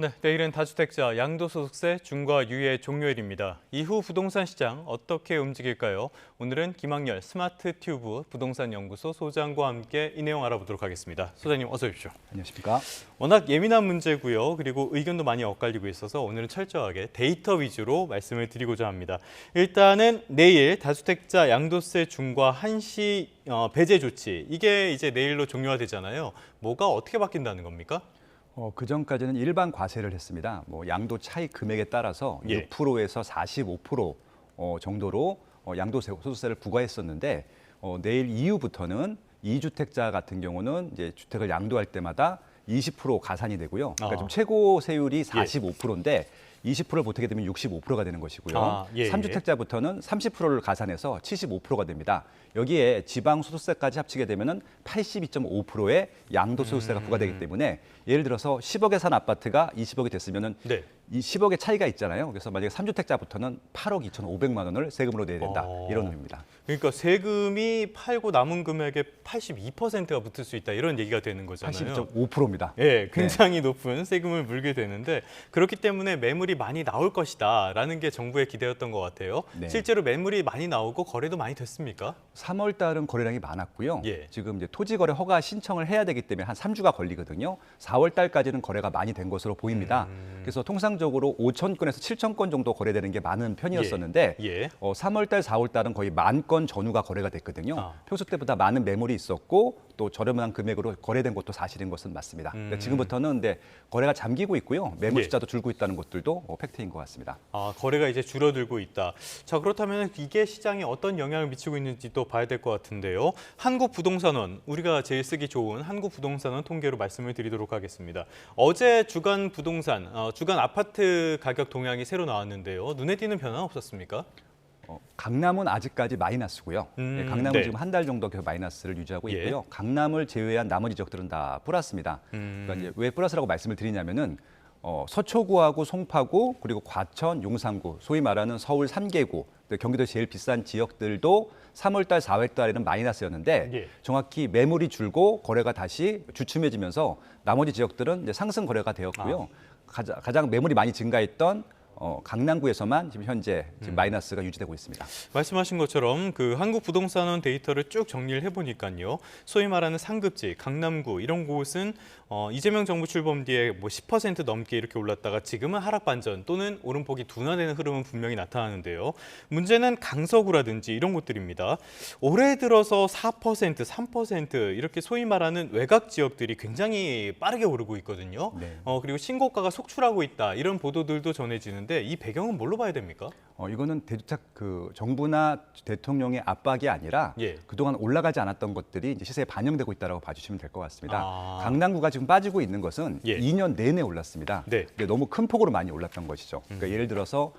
네, 내일은 다주택자 양도소득세 중과 유예 종료일입니다. 이후 부동산 시장 어떻게 움직일까요? 오늘은 김학열 스마트 튜브 부동산 연구소 소장과 함께 이 내용 알아보도록 하겠습니다. 소장님 어서 오십시오. 안녕하십니까? 워낙 예민한 문제고요. 그리고 의견도 많이 엇갈리고 있어서 오늘은 철저하게 데이터 위주로 말씀을 드리고자 합니다. 일단은 내일 다주택자 양도세 중과 한시 배제 조치 이게 이제 내일로 종료가 되잖아요. 뭐가 어떻게 바뀐다는 겁니까? 그전까지는 일반 과세를 했습니다. 양도 차익 금액에 따라서 6%에서 45% 정도로 양도소득세를 부과했었는데 내일 이후부터는 2주택자 같은 경우는 이제 주택을 양도할 때마다 20% 가산이 되고요. 그러니까 좀 최고 세율이 45%인데 20%를 보태게 되면 65%가 되는 것이고요. 3주택자부터는 30%를 가산해서 75%가 됩니다. 여기에 지방소득세까지 합치게 되면 82.5%의 양도소득세가 부과되기 때문에 예를 들어서 10억에 산 아파트가 20억이 됐으면 이 10억의 차이가 있잖아요. 그래서 만약에 3주택자부터는 8억 2,500만 원을 세금으로 내야 된다. 이런 의미입니다. 그러니까 세금이 팔고 남은 금액의 82%가 붙을 수 있다. 이런 얘기가 되는 거잖아요. 82.5%입니다. 예, 굉장히 높은 세금을 물게 되는데 그렇기 때문에 매물이 많이 나올 것이다라는 게 정부의 기대였던 것 같아요. 실제로 매물이 많이 나오고 거래도 많이 됐습니까? 3월 달은 거래량이 많았고요. 지금 이제 토지거래 허가 신청을 해야 되기 때문에 한 3주가 걸리거든요. 4월 달까지는 거래가 많이 된 것으로 보입니다. 그래서 통상적으로 5천 건에서 7천 건 정도 거래되는 게 많은 편이었었는데 3월 달, 4월 달은 거의 10,000건 전후가 거래가 됐거든요. 평소 때보다 많은 매물이 있었고 또 저렴한 금액으로 거래된 것도 사실인 것은 맞습니다. 그러니까 지금부터는 근데 거래가 잠기고 있고요. 매물 숫자도 줄고 있다는 것들도 팩트인 것 같습니다. 거래가 이제 줄어들고 있다. 자, 그렇다면 이게 시장에 어떤 영향을 미치고 있는지 또 봐야 될 것 같은데요. 한국부동산원, 우리가 제일 쓰기 좋은 한국부동산원 통계로 말씀을 드리도록 하겠습니다. 어제 주간 부동산, 주간 아파트 가격 동향이 새로 나왔는데요. 눈에 띄는 변화는 없었습니까? 강남은 아직까지 마이너스고요. 강남은 지금 한 달 정도 계속 마이너스를 유지하고 있고요. 강남을 제외한 나머지 지역들은 다 플러스입니다. 그러니까 이제 왜 플러스라고 말씀을 드리냐면은 서초구하고 송파구 그리고 과천, 용산구, 소위 말하는 서울 3개구, 경기도 제일 비싼 지역들도 3월 달, 4월 달에는 마이너스였는데 정확히 매물이 줄고 거래가 다시 주춤해지면서 나머지 지역들은 이제 상승 거래가 되었고요. 가장 매물이 많이 증가했던 강남구에서만 지금 현재 마이너스가 유지되고 있습니다. 말씀하신 것처럼 그 한국부동산원 데이터를 쭉 정리를 해보니까요. 소위 말하는 상급지, 강남구 이런 곳은 이재명 정부 출범 뒤에 10% 넘게 이렇게 올랐다가 지금은 하락 반전 또는 오름폭이 둔화되는 흐름은 분명히 나타나는데요. 문제는 강서구라든지 이런 곳들입니다. 올해 들어서 4%, 3% 이렇게 소위 말하는 외곽 지역들이 굉장히 빠르게 오르고 있거든요. 그리고 신고가가 속출하고 있다 이런 보도들도 전해지는데 이 배경은 뭘로 봐야 됩니까? 이거는 정부나 대통령의 압박이 아니라 그동안 올라가지 않았던 것들이 이제 시세에 반영되고 있다고 봐주시면 될 것 같습니다. 강남구가 지금 빠지고 있는 것은 2년 내내 올랐습니다. 근데 너무 큰 폭으로 많이 올랐던 것이죠. 그러니까 예를 들어서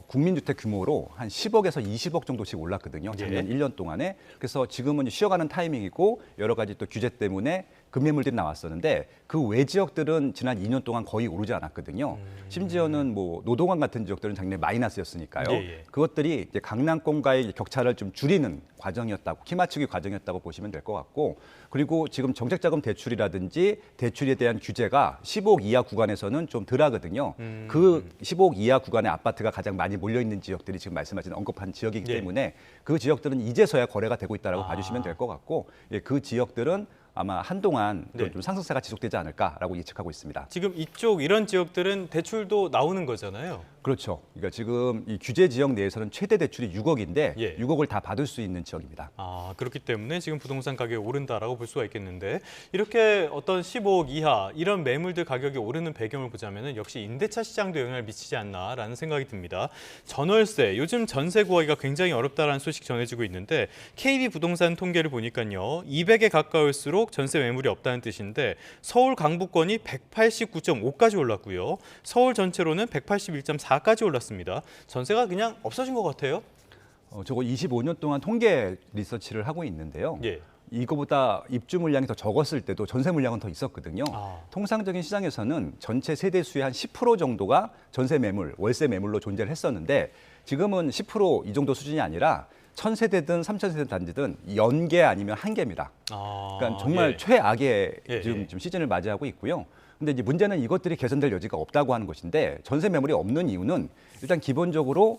국민주택 규모로 한 10억에서 20억 정도씩 올랐거든요. 작년 1년 동안에. 그래서 지금은 쉬어가는 타이밍이고 여러 가지 또 규제 때문에 급매물들이 나왔었는데 그 외 지역들은 지난 2년 동안 거의 오르지 않았거든요. 심지어는 노동안 같은 지역들은 작년에 마이너스였으니까요. 그것들이 이제 강남권과의 격차를 좀 줄이는 과정이었다고, 키 맞추기 과정이었다고 보시면 될 것 같고, 그리고 지금 정책자금 대출이라든지 대출에 대한 규제가 10억 이하 구간에서는 좀 덜하거든요. 그 10억 이하 구간의 아파트가 가장 많이 몰려있는 지역들이 지금 말씀하신 언급한 지역이기 때문에 그 지역들은 이제서야 거래가 되고 있다고 봐주시면 될 것 같고, 그 지역들은 아마 한동안 좀 상승세가 지속되지 않을까라고 예측하고 있습니다. 지금 이런 지역들은 대출도 나오는 거잖아요. 그렇죠. 그러니까 지금 이 규제 지역 내에서는 최대 대출이 6억인데 6억을 다 받을 수 있는 지역입니다. 그렇기 때문에 지금 부동산 가격이 오른다라고 볼 수가 있겠는데 이렇게 어떤 15억 이하 이런 매물들 가격이 오르는 배경을 보자면 역시 임대차 시장도 영향을 미치지 않나라는 생각이 듭니다. 전월세, 요즘 전세 구하기가 굉장히 어렵다라는 소식 전해지고 있는데 KB 부동산 통계를 보니까요. 200에 가까울수록 전세 매물이 없다는 뜻인데 서울 강북권이 189.5까지 올랐고요. 서울 전체로는 181.4까지 올랐습니다. 전세가 그냥 없어진 것 같아요. 저거 25년 동안 통계 리서치를 하고 있는데요. 이거보다 입주 물량이 더 적었을 때도 전세 물량은 더 있었거든요. 통상적인 시장에서는 전체 세대 수의 한 10% 정도가 전세 매물, 월세 매물로 존재를 했었는데 지금은 10% 이 정도 수준이 아니라 1000세대든 3000세대 단지든 연계 아니면 한계입니다. 그러니까 정말 최악의 지금 시즌을 맞이하고 있고요. 근데 이제 문제는 이것들이 개선될 여지가 없다고 하는 것인데 전세 매물이 없는 이유는 일단 기본적으로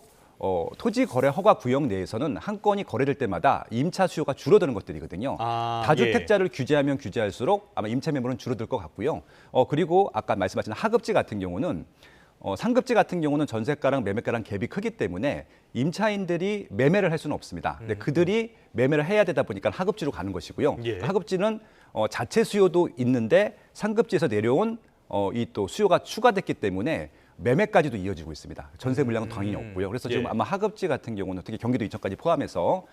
토지 거래 허가 구역 내에서는 한 건이 거래될 때마다 임차 수요가 줄어드는 것들이거든요. 다주택자를 규제하면 규제할수록 아마 임차 매물은 줄어들 것 같고요. 그리고 아까 말씀하신 하급지 같은 경우는 상급지 같은 경우는 전세가랑 매매가랑 갭이 크기 때문에 임차인들이 매매를 할 수는 없습니다. 근데 그들이 매매를 해야 되다 보니까 하급지로 가는 것이고요. 하급지는 자체 수요도 있는데 상급지에서 내려온 이 또 수요가 추가됐기 때문에 매매까지도 이어지고 있습니다. 전세 물량은 당연히 없고요. 그래서 지금 아마 하급지 같은 경우는 특히 경기도 이천까지 포함해서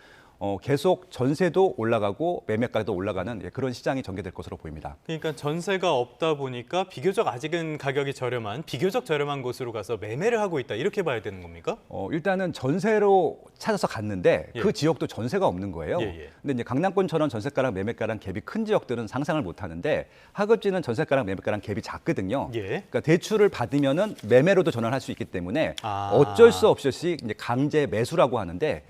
계속 전세도 올라가고 매매가도 올라가는 그런 시장이 전개될 것으로 보입니다. 그러니까 전세가 없다 보니까 비교적 아직은 가격이 저렴한, 비교적 저렴한 곳으로 가서 매매를 하고 있다 이렇게 봐야 되는 겁니까? 일단은 전세로 찾아서 갔는데 그 지역도 전세가 없는 거예요. 근데 이제 강남권처럼 전세가랑 매매가랑 갭이 큰 지역들은 상상을 못 하는데 하급지는 전세가랑 매매가랑 갭이 작거든요. 그러니까 대출을 받으면은 매매로도 전환할 수 있기 때문에 어쩔 수 없이 이제 강제 매수라고 하는데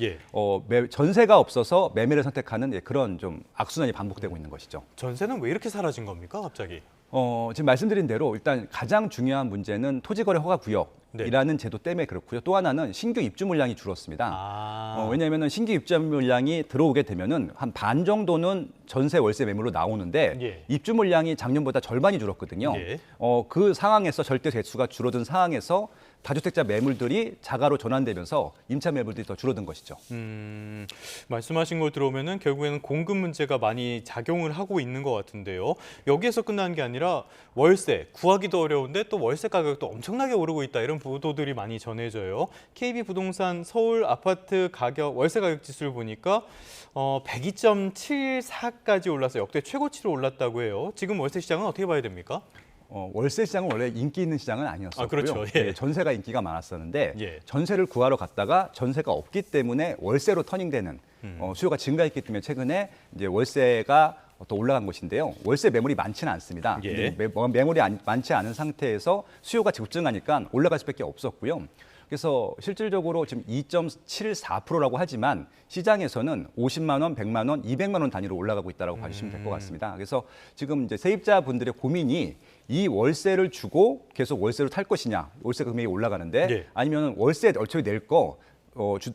전세가 없어서 매매를 선택하는 그런 좀 악순환이 반복되고 있는 것이죠. 전세는 왜 이렇게 사라진 겁니까, 갑자기? 지금 말씀드린 대로 일단 가장 중요한 문제는 토지거래 허가 구역이라는 제도 때문에 그렇고요. 또 하나는 신규 입주 물량이 줄었습니다. 왜냐하면 신규 입주 물량이 들어오게 되면은 한 반 정도는 전세 월세 매물로 나오는데 입주 물량이 작년보다 절반이 줄었거든요. 그 상황에서 절대 대수가 줄어든 상황에서 다주택자 매물들이 자가로 전환되면서 임차 매물들이 더 줄어든 것이죠. 말씀하신 걸 들어오면은 결국에는 공급 문제가 많이 작용을 하고 있는 것 같은데요. 여기에서 끝나는 게 아니라 월세 구하기도 어려운데 또 월세 가격도 엄청나게 오르고 있다 이런 보도들이 많이 전해져요. KB부동산 서울 아파트 가격 월세 가격 지수를 보니까 102.74까지 올라서 역대 최고치로 올랐다고 해요. 지금 월세 시장은 어떻게 봐야 됩니까? 월세 시장은 원래 인기 있는 시장은 아니었었고요. 그렇죠. 전세가 인기가 많았었는데 전세를 구하러 갔다가 전세가 없기 때문에 월세로 터닝되는 수요가 증가했기 때문에 최근에 이제 월세가 또 올라간 것인데요. 월세 매물이 많지는 않습니다. 매물이 많지 않은 상태에서 수요가 급증하니까 올라갈 수밖에 없었고요. 그래서 실질적으로 지금 2.74%라고 하지만 시장에서는 50만 원, 100만 원, 200만 원 단위로 올라가고 있다고 봐주시면 될 것 같습니다. 그래서 지금 이제 세입자분들의 고민이 이 월세를 주고 계속 월세로 탈 것이냐, 월세 금액이 올라가는데 아니면 월세 얼추 낼 거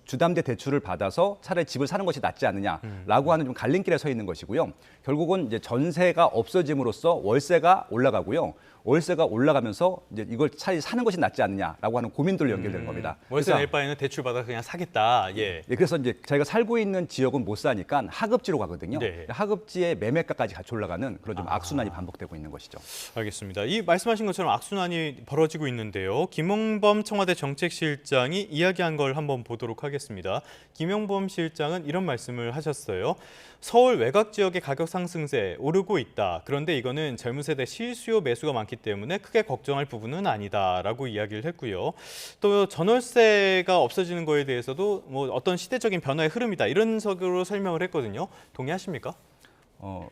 주담대 대출을 받아서 차라리 집을 사는 것이 낫지 않느냐라고 하는 좀 갈림길에 서 있는 것이고요. 결국은 이제 전세가 없어짐으로써 월세가 올라가고요. 월세가 올라가면서 이제 이걸 차라리 사는 것이 낫지 않느냐라고 하는 고민들로 연결되는 겁니다. 월세 낼 바에는 대출 받아 그냥 사겠다. 그래서 이제 자기가 살고 있는 지역은 못 사니까 하급지로 가거든요. 하급지의 매매가까지 같이 올라가는 그런 좀 악순환이 반복되고 있는 것이죠. 알겠습니다. 이 말씀하신 것처럼 악순환이 벌어지고 있는데요. 김용범 청와대 정책실장이 이야기한 걸 한번 보도록 하겠습니다. 김용범 실장은 이런 말씀을 하셨어요. 서울 외곽 지역의 가격 상승세 오르고 있다. 그런데 이거는 젊은 세대 실수요 매수가 많기 때문에 크게 걱정할 부분은 아니다라고 이야기를 했고요. 또 전월세가 없어지는 거에 대해서도 뭐 어떤 시대적인 변화의 흐름이다. 이런 식으로 설명을 했거든요. 동의하십니까?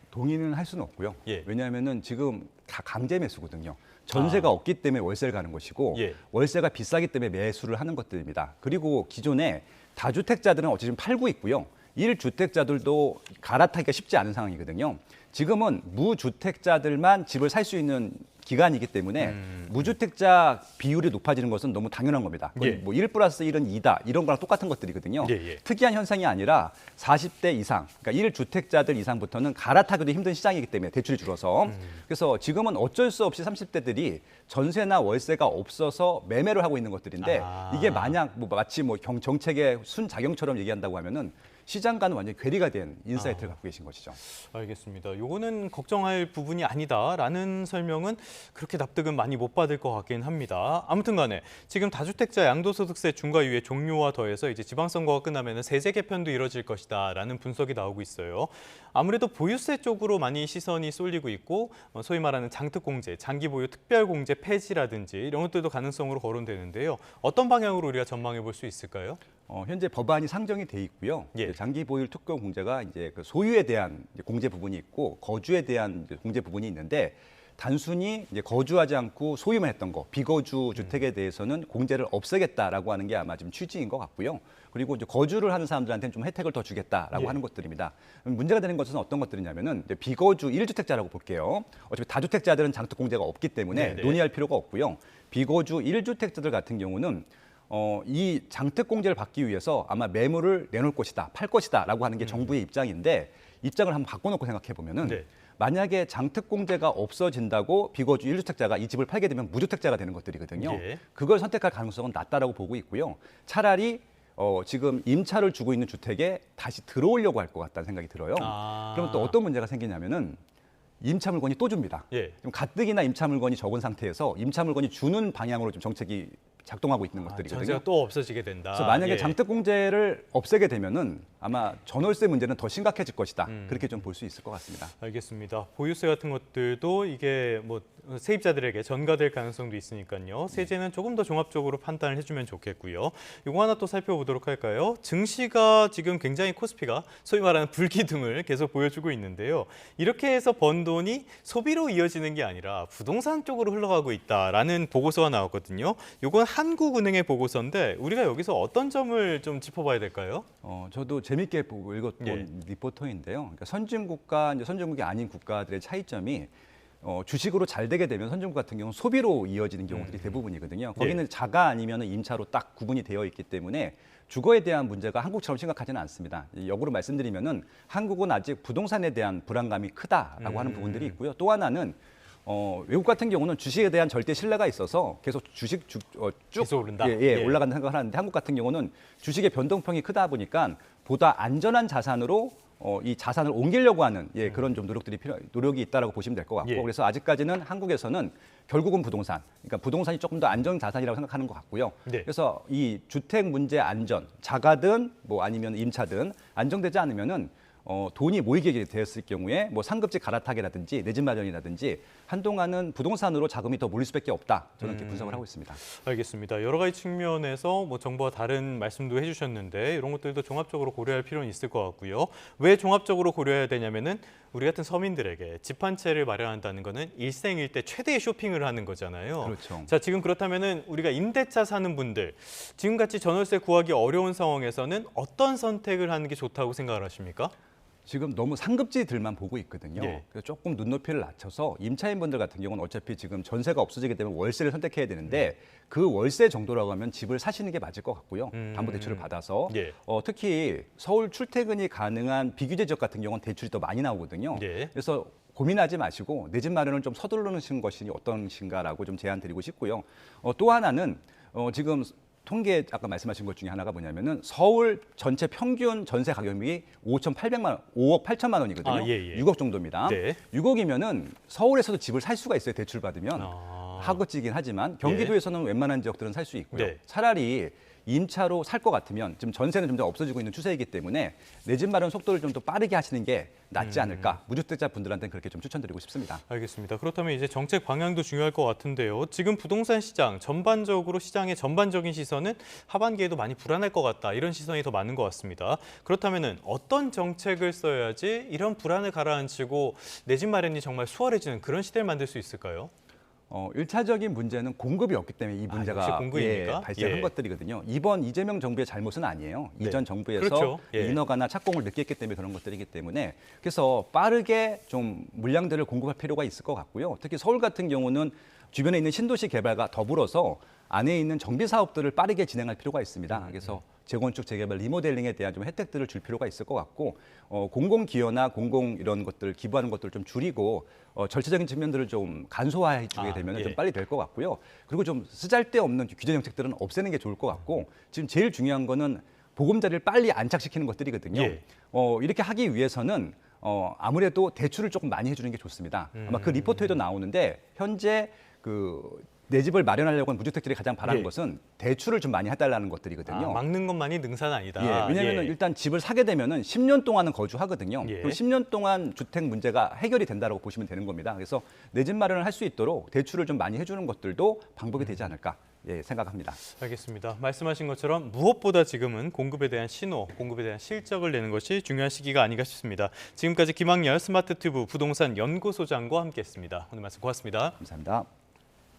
동의는 할 수는 없고요. 왜냐하면은 지금 다 강제 매수거든요. 전세가 없기 때문에 월세를 가는 것이고 월세가 비싸기 때문에 매수를 하는 것들입니다. 그리고 기존에 다주택자들은 어쨌든 팔고 있고요. 1주택자들도 갈아타기가 쉽지 않은 상황이거든요. 지금은 무주택자들만 집을 살 수 있는 기간이기 때문에 무주택자 비율이 높아지는 것은 너무 당연한 겁니다. 뭐 1+1은 2다 이런 거랑 똑같은 것들이거든요. 특이한 현상이 아니라 40대 이상, 그러니까 1주택자들 이상부터는 갈아타기도 힘든 시장이기 때문에 대출이 줄어서 그래서 지금은 어쩔 수 없이 30대들이 전세나 월세가 없어서 매매를 하고 있는 것들인데 이게 만약 뭐 마치 뭐 정책의 순작용처럼 얘기한다고 하면은 시장과는 완전히 괴리가 된 인사이트를 갖고 계신 것이죠. 알겠습니다. 요거는 걱정할 부분이 아니다라는 설명은 그렇게 납득은 많이 못 받을 것 같긴 합니다. 아무튼 간에 지금 다주택자 양도소득세 중과유예 종료와 더해서 이제 지방선거가 끝나면 세제 개편도 이뤄질 것이다라는 분석이 나오고 있어요. 아무래도 보유세 쪽으로 많이 시선이 쏠리고 있고 소위 말하는 장특공제, 장기보유 특별공제 폐지라든지 이런 것들도 가능성으로 거론되는데요. 어떤 방향으로 우리가 전망해 볼 수 있을까요? 현재 법안이 상정이 돼 있고요. 장기 보유 특별 공제가 이제 그 소유에 대한 공제 부분이 있고 거주에 대한 공제 부분이 있는데 단순히 이제 거주하지 않고 소유만 했던 거, 비거주 주택에 대해서는 공제를 없애겠다라고 하는 게 아마 지금 취지인 것 같고요. 그리고 이제 거주를 하는 사람들한테는 좀 혜택을 더 주겠다라고 하는 것들입니다. 문제가 되는 것은 어떤 것들이냐면은 이제 비거주 1주택자라고 볼게요. 어차피 다주택자들은 장특 공제가 없기 때문에 논의할 필요가 없고요. 비거주 1주택자들 같은 경우는 이 장특 공제를 받기 위해서 아마 매물을 내놓을 것이다, 팔 것이다라고 하는 게 정부의 입장인데 입장을 한번 바꿔놓고 생각해 보면은 만약에 장특 공제가 없어진다고 비거주 1주택자가 이 집을 팔게 되면 무주택자가 되는 것들이거든요. 그걸 선택할 가능성은 낮다라고 보고 있고요. 차라리 지금 임차를 주고 있는 주택에 다시 들어오려고 할 것 같다는 생각이 들어요. 그럼 또 어떤 문제가 생기냐면은 임차 물건이 또 줍니다. 지금 가뜩이나 임차 물건이 적은 상태에서 임차 물건이 주는 방향으로 좀 정책이 작동하고 있는 것들이거든요. 전세가 또 없어지게 된다. 그래서 만약에 장특 공제를 없애게 되면은 아마 전월세 문제는 더 심각해질 것이다. 그렇게 좀 볼 수 있을 것 같습니다. 알겠습니다. 보유세 같은 것들도 이게 뭐 세입자들에게 전가될 가능성도 있으니까요. 세제는 조금 더 종합적으로 판단을 해주면 좋겠고요. 이거 하나 또 살펴보도록 할까요? 증시가 지금 굉장히 코스피가 소위 말하는 불기둥을 계속 보여주고 있는데요. 이렇게 해서 번 돈이 소비로 이어지는 게 아니라 부동산 쪽으로 흘러가고 있다라는 보고서가 나왔거든요. 이건 한국은행의 보고서인데 우리가 여기서 어떤 점을 좀 짚어봐야 될까요? 저도 재밌게 보고 읽었던 리포터인데요. 그러니까 선진국과 이제 선진국이 아닌 국가들의 차이점이 주식으로 잘 되게 되면 선진국 같은 경우는 소비로 이어지는 경우들이 대부분이거든요. 거기는 자가 아니면 임차로 딱 구분이 되어 있기 때문에 주거에 대한 문제가 한국처럼 심각하지는 않습니다. 역으로 말씀드리면은 한국은 아직 부동산에 대한 불안감이 크다라고 하는 부분들이 있고요. 또 하나는 외국 같은 경우는 주식에 대한 절대 신뢰가 있어서 계속 주식 쭉 오른다. 올라간다는 생각을 하는데 한국 같은 경우는 주식의 변동성이 크다 보니까 보다 안전한 자산으로 이 자산을 옮기려고 하는 그런 좀 노력이 있다라고 보시면 될 것 같고 그래서 아직까지는 한국에서는 결국은 부동산, 그러니까 부동산이 조금 더 안전 자산이라고 생각하는 것 같고요. 그래서 이 주택 문제 안전, 자가든 뭐 아니면 임차든 안정되지 않으면은 돈이 모이게 되었을 경우에 뭐 상급지 갈아타기라든지 내 집 마련이라든지 한동안은 부동산으로 자금이 더 몰릴 수밖에 없다. 저는 이렇게 분석을 하고 있습니다. 알겠습니다. 여러 가지 측면에서 뭐 정부와 다른 말씀도 해주셨는데 이런 것들도 종합적으로 고려할 필요는 있을 것 같고요. 왜 종합적으로 고려해야 되냐면은 우리 같은 서민들에게 집 한 채를 마련한다는 거는 일생일대 최대의 쇼핑을 하는 거잖아요. 그렇죠. 자, 지금 그렇다면은 우리가 임대차 사는 분들 지금같이 전월세 구하기 어려운 상황에서는 어떤 선택을 하는 게 좋다고 생각을 하십니까? 지금 너무 상급지들만 보고 있거든요. 그래서 조금 눈높이를 낮춰서 임차인분들 같은 경우는 어차피 지금 전세가 없어지게 되면 월세를 선택해야 되는데 그 월세 정도라고 하면 집을 사시는 게 맞을 것 같고요. 담보대출을 받아서 특히 서울 출퇴근이 가능한 비규제 지역 같은 경우는 대출이 더 많이 나오거든요. 그래서 고민하지 마시고 내 집 마련을 좀 서두르는 것이 어떤신가라고 좀 제안 드리고 싶고요. 또 하나는 지금 통계 아까 말씀하신 것 중에 하나가 뭐냐면은 서울 전체 평균 전세 가격이 5억 8천만 원이거든요. 6억 정도입니다. 6억이면은 서울에서도 집을 살 수가 있어요. 대출 받으면. 하급지긴 하지만 경기도에서는 웬만한 지역들은 살 수 있고요. 차라리 임차로 살 것 같으면 지금 전세는 점점 없어지고 있는 추세이기 때문에 내 집 마련 속도를 좀 더 빠르게 하시는 게 낫지 않을까. 무주택자 분들한테는 그렇게 좀 추천드리고 싶습니다. 알겠습니다. 그렇다면 이제 정책 방향도 중요할 것 같은데요. 지금 부동산 시장 전반적으로 시장의 전반적인 시선은 하반기에도 많이 불안할 것 같다. 이런 시선이 더 많은 것 같습니다. 그렇다면 어떤 정책을 써야지 이런 불안을 가라앉히고 내 집 마련이 정말 수월해지는 그런 시대를 만들 수 있을까요? 1차적인 문제는 공급이 없기 때문에 이 문제가 발생한 것들이거든요. 이번 이재명 정부의 잘못은 아니에요. 이전 정부에서 인허가나 착공을 늦게 했기 때문에 그런 것들이기 때문에 그래서 빠르게 좀 물량들을 공급할 필요가 있을 것 같고요. 특히 서울 같은 경우는 주변에 있는 신도시 개발과 더불어서 안에 있는 정비 사업들을 빠르게 진행할 필요가 있습니다. 그래서 재건축, 재개발, 리모델링에 대한 좀 혜택들을 줄 필요가 있을 것 같고 공공 기여나 공공 이런 것들 기부하는 것들 좀 줄이고 절차적인 측면들을 좀 간소화해 주게 되면 좀 빨리 될 것 같고요. 그리고 좀 쓰잘데없는 규제 정책들은 없애는 게 좋을 것 같고 지금 제일 중요한 거는 보금자리를 빨리 안착시키는 것들이거든요. 이렇게 하기 위해서는 아무래도 대출을 조금 많이 해주는 게 좋습니다. 아마 그 리포트에도 나오는데 현재 내 집을 마련하려고 하는 무주택들이 가장 바라는 것은 대출을 좀 많이 해달라는 것들이거든요. 막는 것만이 능사는 아니다. 왜냐하면 일단 집을 사게 되면은 10년 동안은 거주하거든요. 그럼 10년 동안 주택 문제가 해결이 된다고 보시면 되는 겁니다. 그래서 내 집 마련을 할 수 있도록 대출을 좀 많이 해주는 것들도 방법이 되지 않을까 생각합니다. 알겠습니다. 말씀하신 것처럼 무엇보다 지금은 공급에 대한 신호, 공급에 대한 실적을 내는 것이 중요한 시기가 아닌가 싶습니다. 지금까지 김학렬 스마트튜브 부동산 연구소장과 함께했습니다. 오늘 말씀 고맙습니다. 감사합니다.